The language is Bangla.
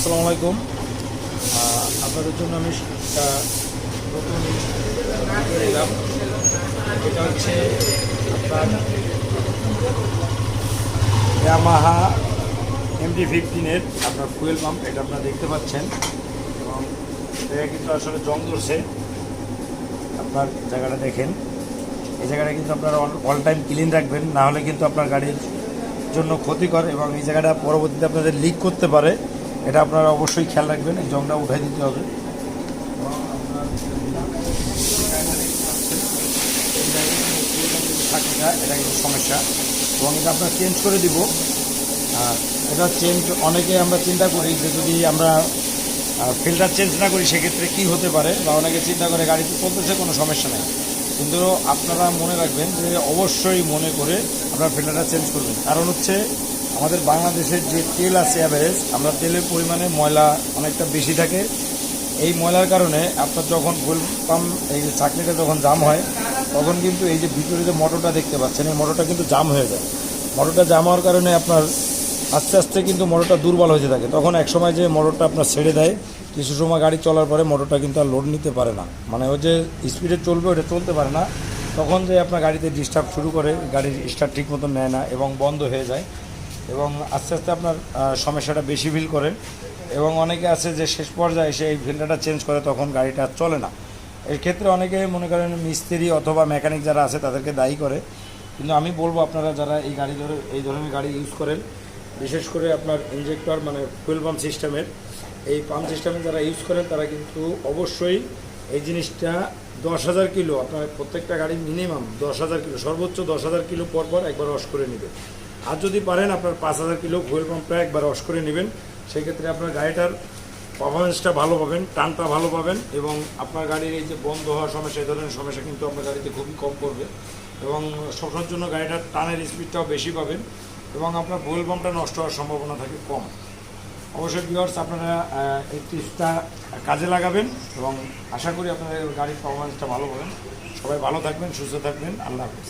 আসসালামু আলাইকুম। আপনাদের জন্য আমি একটা নতুন ভিডিও এলাম। এটা হচ্ছে আপনার ইয়ামাহা MT-15-এর আপনার ফুয়েল পাম্প। এটা আপনারা দেখতে পাচ্ছেন এবং এটা কিন্তু আসলে জং ধরছে। আপনার জায়গাটা দেখেন, এই জায়গাটা কিন্তু আপনারা অল টাইম ক্লিন রাখবেন, না হলে কিন্তু আপনার গাড়ির জন্য ক্ষতিকর এবং এই জায়গাটা পরবর্তীতে আপনাদের লিক করতে পারে। এটা আপনারা অবশ্যই খেয়াল রাখবেন, এই জংটা উঠাই দিতে হবে। এটা কিন্তু সমস্যা এবং এটা আপনার চেঞ্জ করে দিব। আর এটা চেঞ্জ অনেকে আমরা চিন্তা করি যে যদি আমরা ফিল্টার চেঞ্জ না করি সেক্ষেত্রে কী হতে পারে, বা অনেকে চিন্তা করে গাড়িতে চলতেছে কোনো সমস্যা নেই, কিন্তু আপনারা মনে রাখবেন যে অবশ্যই মনে করে আপনারা ফিল্টারটা চেঞ্জ করবেন। কারণ হচ্ছে আমাদের বাংলাদেশের যে তেল আছে অ্যাভারেজ, আমরা তেলের পরিমাণে ময়লা অনেকটা বেশি থাকে। এই ময়লার কারণে আপনার যখন ফুয়েল পাম্প এই যে চাকরিটা যখন জাম হয়, তখন কিন্তু এই যে ভিতরে যে মোটরটা দেখতে পাচ্ছেন, এই মোটরটা কিন্তু জাম হয়ে যায়। মোটরটা জাম হওয়ার কারণে আপনার আস্তে আস্তে কিন্তু মোটরটা দুর্বল হয়ে থাকে। তখন এক সময় যে মোটরটা আপনার ছেড়ে দেয়, কিছু সময় গাড়ি চলার পরে মোটরটা কিন্তু আর লোড নিতে পারে না, মানে ও যে স্পিডে চলবে ওটা চলতে পারে না। তখন যে আপনার গাড়িতে ডিস্টার্ব শুরু করে, গাড়ির স্টার্ট ঠিক মতো নেয় না এবং বন্ধ হয়ে যায় এবং আস্তে আস্তে আপনার সমস্যাটা বেশি ফিল করেন। এবং অনেকে আছে যে শেষ পর্যায়ে এসে এই ফিল্টারটা চেঞ্জ করে, তখন গাড়িটা চলে না। এর ক্ষেত্রে অনেকে মনে করেন মিস্ত্রি অথবা মেকানিক যারা আছে তাদেরকে দায়ী করে, কিন্তু আমি বলবো আপনারা যারা এই ধরনের গাড়ি ইউজ করেন, বিশেষ করে আপনার ইনজেক্টর মানে ফুয়েল পাম্প সিস্টেমের এই পাম্প সিস্টেমে যারা ইউজ করেন, তারা কিন্তু অবশ্যই এই জিনিসটা 10,000 কিলো, আপনার প্রত্যেকটা গাড়ি মিনিমাম 10,000 কিলো, সর্বোচ্চ 10,000 কিলো পর একবার ওয়াশ করে নেবেন। আর যদি পারেন আপনার 5,000 কিলো ফুয়েল পাম্পটা একবার ওয়াশ করে নেবেন। সেক্ষেত্রে আপনার গাড়িটার পারফরমেন্সটা ভালো পাবেন, টানটা ভালো পাবেন এবং আপনার গাড়ির এই যে বন্ধ হওয়ার সমস্যা, এই ধরনের সমস্যা কিন্তু আপনার গাড়িতে খুবই কম করবে এবং সবসময়ের জন্য গাড়িটার টানের স্পিডটাও বেশি পাবেন এবং আপনার ফুয়েল পাম্পটা নষ্ট হওয়ার সম্ভাবনা থাকে কম। অবশ্যই ভিউয়ার্স, আপনারা এই টিপসটা কাজে লাগাবেন এবং আশা করি আপনাদের গাড়ির পারফরমেন্সটা ভালো পাবেন। সবাই ভালো থাকবেন, সুস্থ থাকবেন। আল্লাহ হাফেজ।